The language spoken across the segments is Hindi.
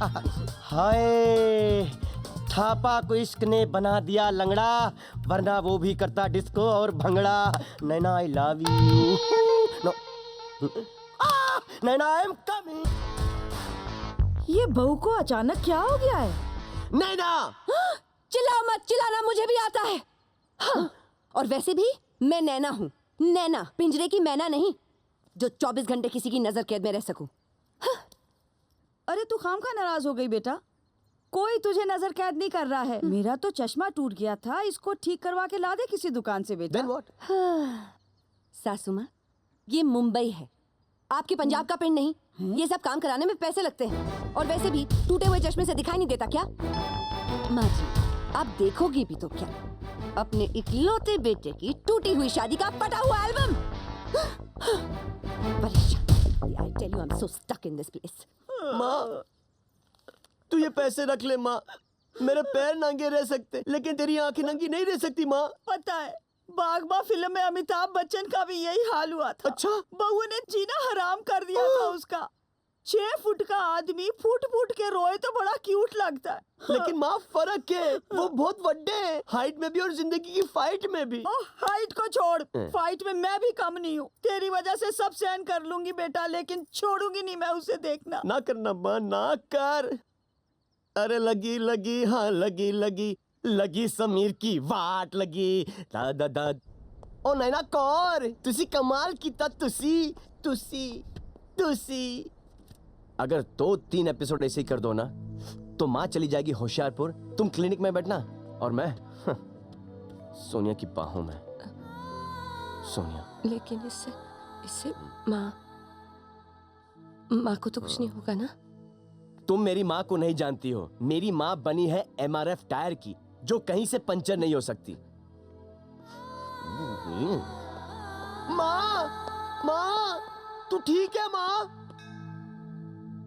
हाय, थापा को इश्क ने बना दिया लंगड़ा, वरना वो भी करता डिस्को और bhangra. Naina I love you. No, Naina I am coming. ये बहू को अचानक क्या हो गया है? नैना! चिल्लाओ मत, चिल्लाना मुझे भी आता है। हाँ, और वैसे भी मैं नैना हूँ, नैना, पिंजरे की मैना नहीं, जो 24 घंटे किसी की नजर कैद में रह सकूं। अरे तू खामखा नाराज हो गई बेटा, कोई तुझे नजर कैद नहीं कर रहा है। मेरा तो चश्मा टूट गया था, इसको ठीक करवा के ला दे किसी दुकान से बेटा। Then what? सासू माँ, ये मुंबई है, आपके पंजाब का पिंड नहीं। ये सब काम कराने में पैसे लगते हैं, और वैसे भी टूटे हुए चश्मे से दिखाई नहीं देता क्या? माँ जी, आप देखोगी भी तो क्या, अपने इकलौते बेटे की टूटी हुई शादी का पटा हुआ एल्बम। परेशान, I tell you I'm so stuck in this place. माँ, तू ये पैसे रख ले माँ। मेरे पैर नंगे रह सकते, लेकिन तेरी आंखें नंगी नहीं रह सकती माँ। पता है, बागबा फिल्म में अमिताभ बच्चन का भी यही हाल हुआ था। अच्छा? बहू ने जीना हराम कर दिया था उसका। 6 फुट का आदमी फुट फुट के रोए तो बड़ा क्यूट लगता है। लेकिन माँ, फर्क है, वो बहुत बड़े हैं, हाइट में भी और जिंदगी की फाइट में भी। हाइट को छोड़, फाइट में मैं भी कम नहीं हूँ। तेरी वजह से सब सहन कर लूंगी बेटा, लेकिन छोड़ूंगी नहीं मैं उसे देखना। ना करना माँ, ना कर। अरे लगी लगी, हाँ लगी लगी, लगी समीर की वाट लगी। दा दा दा। ओ नैना कौर, तुसी कमाल कीता, तुसी तुसी तुसी। अगर 2-3 एपिसोड ऐसे ही कर दो ना, तो माँ चली जाएगी होशियारपुर, तुम क्लिनिक में बैठना, और मैं सोनिया की बाहों में। सोनिया। लेकिन इससे इससे माँ को तो कुछ नहीं होगा ना? तुम मेरी माँ को नहीं जानती हो। मेरी माँ बनी है MRF टायर की, जो कहीं से पंचर नहीं हो सकती। माँ, माँ, तू ठीक है माँ?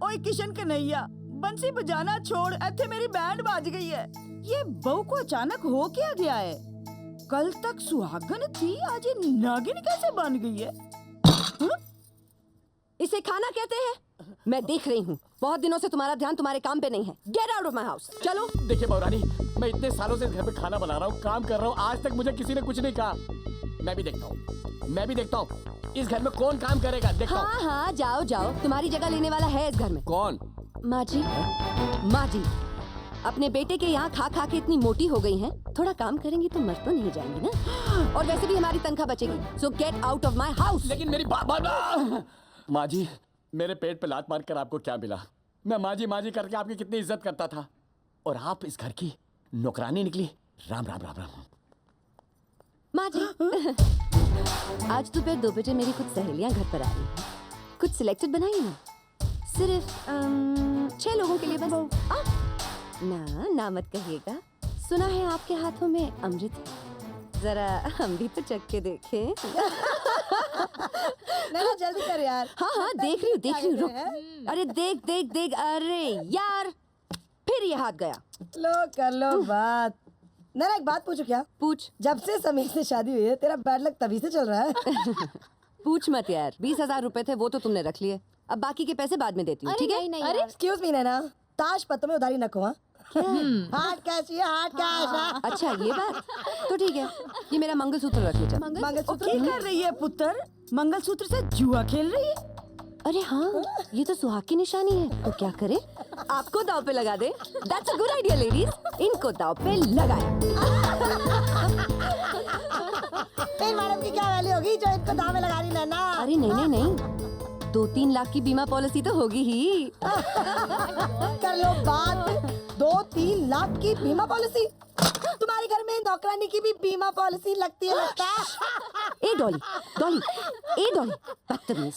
ओए किशन कन्हैया, बंसी बजाना छोड़, ऐथे मेरी बैंड बाज गई है। ये बहू को अचानक हो क्या गया है? कल तक सुहागन थी, आज ये नागिन कैसे बन गई है? इसे खाना कहते हैं? मैं देख रही हूँ, बहुत दिनों से तुम्हारा ध्यान तुम्हारे काम पे नहीं है। Get out of my house, चलो। देखिए बहुरानी, मैं इतने सालों से घर पे खाना बना रहा हूँ, काम कर रहा हूँ, आज तक मुझे किसी ने कुछ नहीं कहा। मैं भी देखता हूँ इस घर में कौन काम करेगा, देखता हूँ। हाँ हाँ, जाओ जाओ, तुम्हारी जगह लेने वाला है इस घर में। कौन? माँ जी, माँ जी, अपने बेटे के यहाँ खा खा के इतनी मोटी हो गई हैं, थोड़ा काम करेंगी तो मर तो नहीं जाएंगी ना? और वैसे भी हमारी तनख्वाह बचेगी, सो get out of my house. लेकिन मेरी बात माँ जी, मेरे पेट पे लात मार कर आपको क्या मिला? मैं माँ जी करके आपकी कितनी इज्जत करता था, और आप इस घर की नौकरानी निकली। राम राम राम राम। माँ जी, आज दोपहर 2 बजे मेरी कुछ सहेलियां घर पर आ रही हैं। कुछ सिलेक्टेड बनाइए ना, सिर्फ 6 लोगों के लिए बस। ना मत कहिएगा, सुना है आपके हाथों में अमृत है, जरा हम भी तो चख के देखें। नहीं जल्दी कर यार। हाँ देख रही हूँ रुक। अरे देख, अरे यार, फिर ये हाथ गया। लो कर लो बात। नैना एक बात पूछो क्या? पूछ। जब से समीर से शादी हुई है तेरा बैड लक तभी से चल रहा है। पूछ मत यार, 20,000 रुपए थे, वो तो तुमने रख लिए, अब बाकी के पैसे बाद में देती हूँ, ठीक है? अरे एक्सक्यूज मी नैना, ताश पत्तों में उधारी न खो। हार्ड कैश, ये हार्ड कैश। अच्छा ये बात तो ठीक है, ये मेरा मंगलसूत्र रख लीजिए। मंगलसूत्र क्या कर रही है पुत्र? मंगलसूत्र से जुआ खेल रही है? अरे हाँ, ये तो सुहाग की निशानी है, तो क्या करे? आपको दाव पे लगा दे। That's a good idea, ladies. इनको दाव पे लगाए। इन मैडम की क्या वैल्यू होगी जो इनको दाव में लगा रही नैना? अरे नहीं, 2-3 लाख की बीमा पॉलिसी तो होगी ही। कर लो बात। 2-3 लाख की बीमा पॉलिसी? तुम्हारे घर में नौकरानी की भी बीमा पॉलिसी लगती है लगता है? ए डॉली, बदतमीज।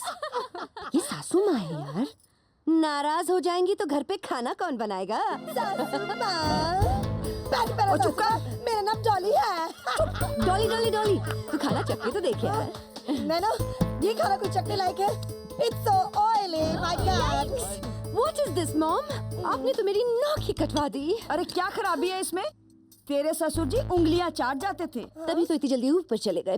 ये सासू माँ है यार, नाराज हो जाएंगी तो घर पे खाना कौन बनाएगा? और चुप कर, मेरा नाम डॉली है। डॉली, तू खाना चख के तो देख यार। नैना, ये खाना कोई चखने लायक है? It's so oily, my God. What is this, mom? आपने तो मेरी नाक ही कटवा दी। अरे क्या खराबी है इसमें? तेरे ससुर जी उंगलियां चाट जाते थे, तभी तो इतनी जल्दी ऊपर चले गए।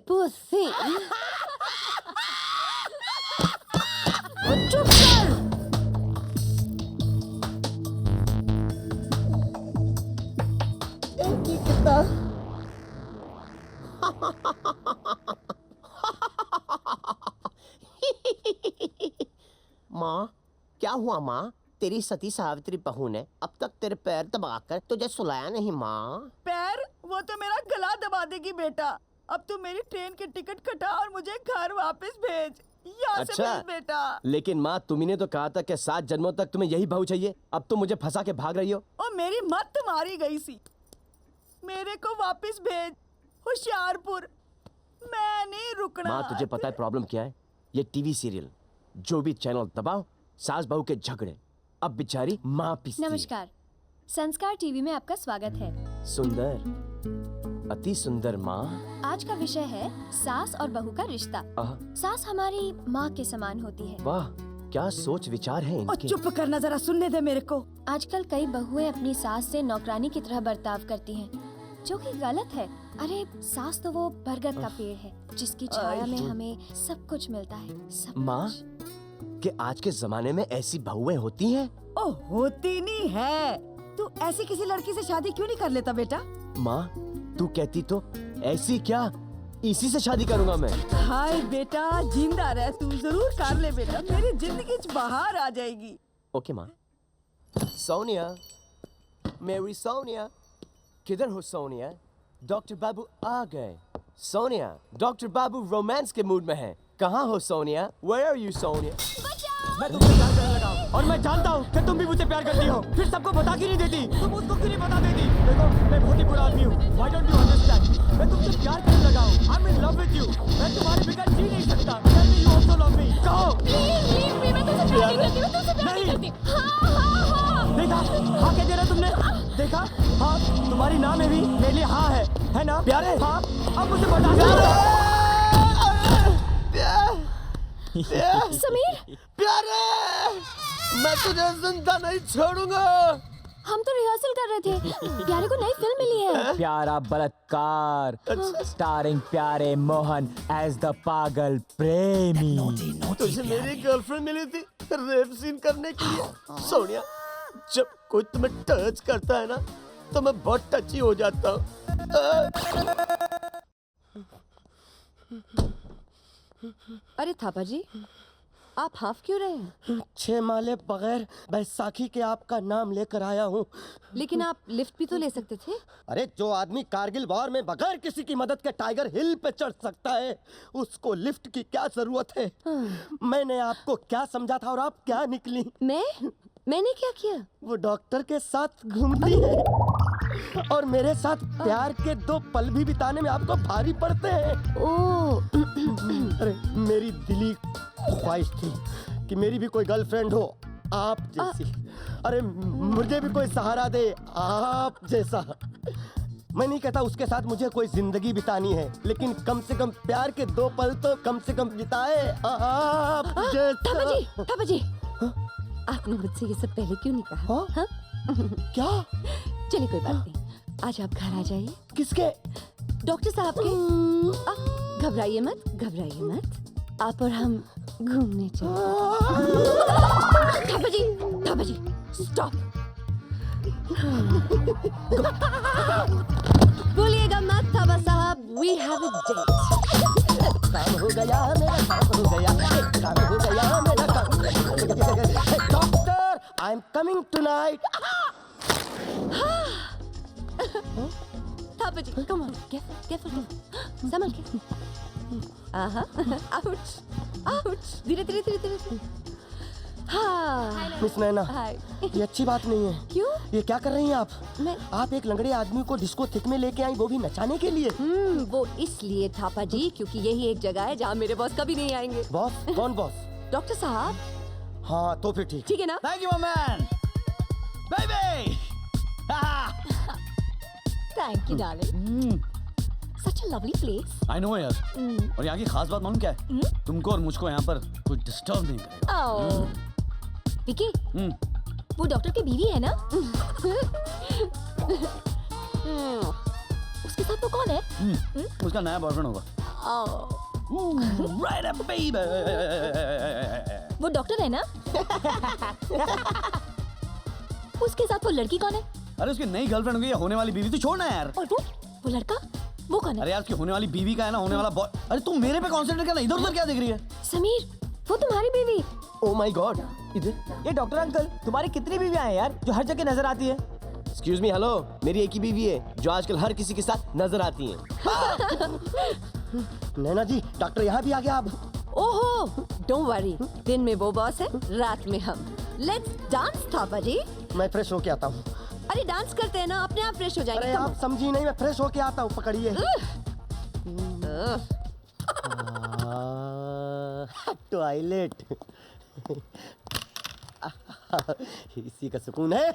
चुप कर। हुआ माँ? तेरी सती सावित्री बहू ने अब तक तेरे पैर दबाकर तुझे सुलाया नहीं माँ? पैर? वो तो मेरा गला दबा देगी बेटा। अब तू मेरी ट्रेन की टिकट कटा और मुझे घर वापस भेज। यहाँ से भेज बेटा। लेकिन माँ तुम्ही ने तो कहा था कि 7 जन्मों तक तुम्हें यही बहू चाहिए। अब तुम मुझे फंसा के भाग रही हो। और मेरी मत मारी गई सी। मेरे को वापस भेज होशियारपुर। मैं नहीं रुकना। माँ तुझे पता है प्रॉब्लम क्या है? ये टीवी सीरियल जो भी चैनल दबाओ सास बहू के झगड़े। अब बेचारी माँ पिसती है। नमस्कार, संस्कार टीवी में आपका स्वागत है। सुंदर, अति सुंदर माँ। आज का विषय है सास और बहू का रिश्ता। सास हमारी माँ के समान होती है। वाह, क्या सोच विचार है और इनके। चुप करना, जरा सुनने दे मेरे को। आजकल कई बहुएं अपनी सास से नौकरानी की तरह बर्ताव करती हैं, जो कि गलत है। अरे सास तो वो बरगद का पेड़ है जिसकी छाया में हमें सब कुछ मिलता है। सब माँ, कि आज के जमाने में ऐसी बहुएं होती हैं? ओ होती नहीं है। तू ऐसी किसी लड़की से शादी क्यों नहीं कर लेता बेटा? माँ तू कहती तो ऐसी क्या, इसी से शादी करूंगा मैं। हाय बेटा, जिंदा रह तू। जरूर कर ले बेटा, मेरी जिंदगी च बाहर आ जाएगी। ओके माँ। सोनिया, मेरी सोनिया, किधर हो सोनिया? डॉक्टर बाबू आ गए। सोनिया, डॉक्टर बाबू रोमांस के मूड में है। कहाँ हो Sonia? Where are you Sonia? मैं तुमसे प्यार करने लगा हूँ और मैं जानता हूँ कि तुम भी मुझसे प्यार करती हो। फिर सबको बता क्यों नहीं देती? तुम उसको क्यों नहीं बता देती? देखो मैं बहुत ही बुरा आदमी हूँ। Why don't you understand? मैं तुमसे प्यार करने लगा हूँ। I'm in love with you। मैं तुम्हारे बगैर जी नहीं सकता। Tell me you also love me। कहो। नहीं। देखा? हाँ कह दे रहा तुमने? देखा? हाँ, तुम्हारी नाम में भी मेरे लिए हाँ है ना? प्यारे? हाँ, अब मुझे बता दो। समीर, प्यारे, मैं तुझे जिंदा नहीं छोड़ूंगा। हम तो रिहर्सल कर रहे थे। प्यारे को नई फिल्म मिली है। प्यारा बलात्कार, स्टारिंग प्यारे मोहन एज द पागल प्रेमी। तुझे मेरी गर्लफ्रेंड मिली थी रेप सीन करने के लिए। सोनिया, जब कोई तुम्हें टच करता है ना तो मैं बहुत टची हो जाता हूँ। अरे थापा जी, आप हाफ क्यों रहे हैं? 6 माले बगैर बैसाखी के आपका नाम लेकर आया हूँ। लेकिन आप लिफ्ट भी तो ले सकते थे। अरे जो आदमी कारगिल वॉर में बगैर किसी की मदद के टाइगर हिल पे चढ़ सकता है उसको लिफ्ट की क्या जरूरत है? मैंने आपको क्या समझा था और आप क्या निकली? मैंने क्या किया? वो डॉक्टर के साथ घूमती है और मेरे साथ प्यार के 2 पल भी बिताने में आपको भारी पड़ते हैं। ओह, अरे मेरी दिली ख्वाहिश थी कि मेरी भी कोई गर्लफ्रेंड हो आप जैसी। अरे मुझे भी कोई सहारा दे आप जैसा। मैं नहीं कहता उसके साथ मुझे कोई जिंदगी बितानी है, लेकिन कम से कम प्यार के 2 पल तो कम से कम बिताए आप जैसा। थापा जी, आपने मुझसे ये सब पहले क्यों नहीं कहा? हाँ? क्या? चलिए कोई बात नहीं, आज आप घर आ जाइए। किसके? डॉक्टर साहब के। घबराइए मत, आप और हम घूमने चले। थापा जी, स्टॉप। बोलिएगा मत थापा साहब, वी हैव अ डेट। काम हो गया मेरा, काम हो गया, काम हो गया मेरा, काम हो गया। Doctor, I am coming tonight. Thapa ji, come on, careful, संभल के। आहा, आउच, धीरे। हाँ, मिस नैना, हाय। ये अच्छी बात नहीं है। क्यों? ये क्या कर रही हैं आप? मैं आप एक लंगड़े आदमी को डिस्को थिक में लेके आई, वो भी नचाने के लिए। वो इसलिए थापा जी क्योंकि यही एक जगह है जहाँ मेरे बॉस कभी नहीं आएंगे। बॉस? कौन बॉस? डॉक्टर साहब। हाँ तो फिर ठीक है ना? Thank you man baby. Thank you darling. Such a lovely place. I know यार। और यहाँ की खास बात मालूम क्या है? तुमको और मुझको यहाँ पर कोई डिस्टर्ब नहीं करेगा। ओह, विकी, वो डॉक्टर की बीवी है ना? उसके साथ वो कौन है? उसका नया बॉयफ्रेंड होगा। Right up baby. वो डॉक्टर है ना? उसके साथ वो लड़की कौन है? अरे उसकी नई गर्लफ्रेंड होगी या होने वाली बीवी, तो छोड़ना यार। और वो लड़का, वो कौन है? अरे यार उसकी होने वाली बीवी का है ना, होने वाला बॉय। अरे तुम मेरे पे कॉन्सेंट्रेट करना, इधर उधर क्या देख रही है? समीर, वो तुम्हारी बीवी। ओ माय गॉड, इधर। ये डॉक्टर अंकल, तुम्हारी कितनी बीवियां हैं यार जो हर जगह नजर आती है? एक्सक्यूज मी, हेलो, मेरी एक ही बीवी है जो आजकल हर किसी के साथ नजर आती है। नैना जी, डॉक्टर यहाँ भी आ गया अब। ओहो, डोंट वरी, दिन में वो बॉस है, रात में हम। लेट्स डांस थापा जी। मैं फ्रेश होके आता हूँ। अरे डांस करते हैं ना, अपने आप फ्रेश हो जाएंगे। अरे आप समझी नहीं, मैं फ्रेश होके आता हूँ, पकड़िए। टॉयलेट। इसी का सुकून है।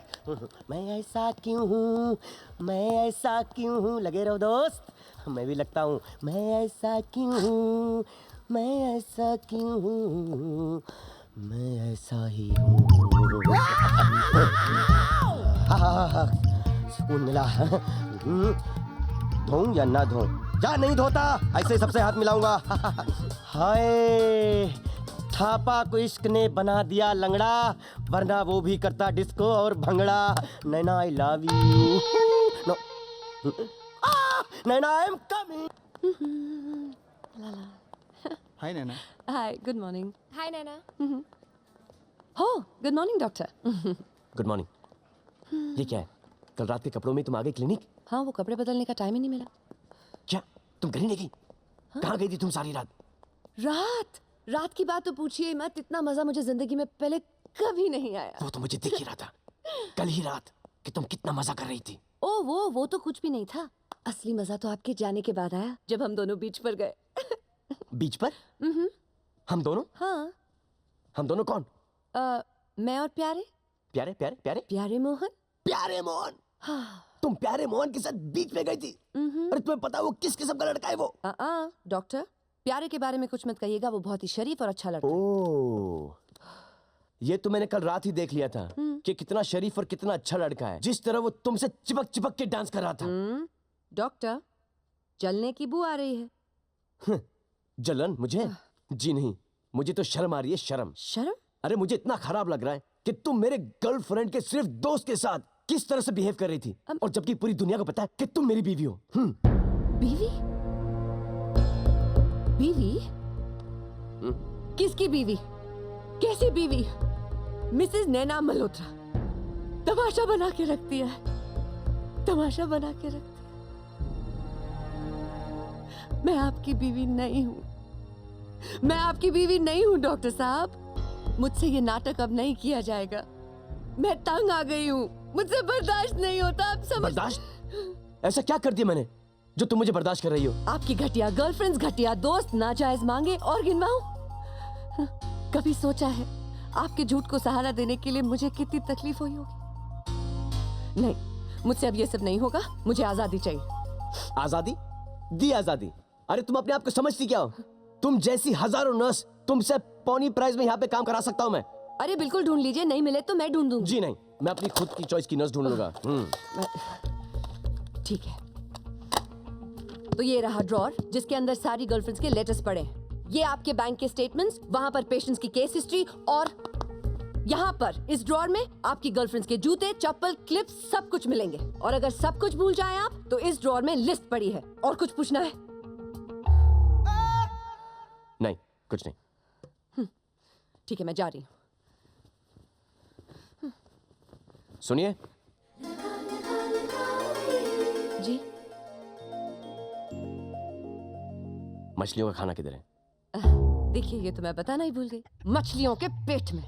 मैं ऐसा क्यों हूँ, मैं ऐसा क्यों हूँ, लगे रहो दोस्त, मैं भी लगता हूँ। मैं ऐसा क्यों हूँ, मैं ऐसा क्यों हूँ, मैं ऐसा ही हूँ। सुकून मिला। धोऊं या ना धोऊं? जा, नहीं धोता, ऐसे ही सबसे हाथ मिलाऊंगा। हाय, थापा को इश्क ने बना दिया लंगड़ा, वरना वो भी करता डिस्को और bhangra. Naina I love you. No, Naina I am coming. Hi Naina. Hi, good morning. Hi Naina. हो, good morning doctor. Good morning. ये क्या है? कल रात के कपड़ों में तुम आ गई क्लिनिक? हाँ, वो कपड़े बदलने का टाइम ही नहीं मिला। क्या तुम घर ही नहीं गई? कहाँ गई थी तुम सारी रात? रात की बात तो पूछिए मत, इतना मजा मुझे जिंदगी में पहले कभी नहीं आया। वो तो मुझे दिख ही रहा था कल ही रात कि तुम कितना मजा कर रही थी। ओ वो तो कुछ भी नहीं था। असली मजा तो आपके जाने के बाद आया, जब हम दोनों बीच पर गए। बीच पर? हम दोनों? हाँ। हम दोनों कौन? मैं और प्यारे प्यारे प्यारे प्यारे प्यारे मोहन। प्यारे मोहन। हाँ। तुम प्यारे मोहन के साथ बीच में गई थी? अरे तुम्हें पता है वो किस किस्म का लड़का है वो? डॉक्टर, प्यारे के बारे में कुछ मत कहिएगा, वो बहुत ही शरीफ और अच्छा लड़का है। ओह, ये तो मैंने कल रात ही देख लिया था कि कितना शरीफ और कितना अच्छा लड़का है। जिस तरह वो तुमसे चिपक चिपक के डांस कर रहा था। डॉक्टर, जलने की बू आ रही है। जलन मुझे? जी नहीं, मुझे तो शर्म आ रही है, शर्म। शर्म? अरे मुझे इतना खराब लग रहा है कि तुम मेरे गर्लफ्रेंड के सिर्फ दोस्त के साथ किस तरह से बिहेव कर रही थी, और जबकि पूरी दुनिया को पता है कि तुम मेरी बीवी हो। बीवी? बीवी? किसकी बीवी? कैसी बीवी? मिसेस नैना मल्होत्रा तमाशा बना के रखती है, तमाशा बना के रखती है। मैं आपकी बीवी नहीं हूँ, मैं आपकी बीवी नहीं हूँ डॉक्टर साहब। मुझसे ये नाटक अब नहीं किया जाएगा। मैं तंग आ गई हूँ, मुझसे बर्दाश्त नहीं होता। आप समझ। बर्दाश्त? ऐसा क्या कर दिया मैंने जो तुम मुझे बर्दाश्त कर रही हो? आपकी घटिया गर्लफ्रेंड्स, घटिया दोस्त, नाजायज मांगे और गिनवाऊं? कभी सोचा है आपके झूठ को सहारा देने के लिए मुझे कितनी तकलीफ हुई होगी? नहीं, मुझसे अब ये सब नहीं होगा। मुझे आजादी चाहिए। आजादी? दी आजादी? अरे तुम अपने आप को समझती क्या हो? तुम जैसी हजारों नर्स, तुमसे पौनी प्राइस में यहाँ पे काम करा सकता हूँ मैं। अरे बिल्कुल ढूंढ लीजिए, नहीं मिले तो मैं ढूंढ दूंगी। जी नहीं, मैं अपनी खुद की चॉइस की नर्स ढूंढ लूंगा। ठीक है, तो ये रहा ड्रॉर जिसके अंदर सारी गर्लफ्रेंड्स के लेटर्स पड़े हैं। ये आपके बैंक के स्टेटमेंट्स, वहां पर पेशेंट्स की केस हिस्ट्री, और यहाँ पर इस ड्रॉर में आपकी गर्लफ्रेंड्स के जूते, चप्पल, क्लिप्स सब कुछ मिलेंगे। और अगर सब कुछ भूल जाएं आप, तो इस ड्रॉर में लिस्ट पड़ी है। और कुछ पूछना है? नहीं, कुछ नहीं। ठीक है, मैं जा रही हूँ। सुनिए जी। मछलियों का खाना किधर है? देखिए, ये तो मैं बताना ही भूल गई। मछलियों के पेट में।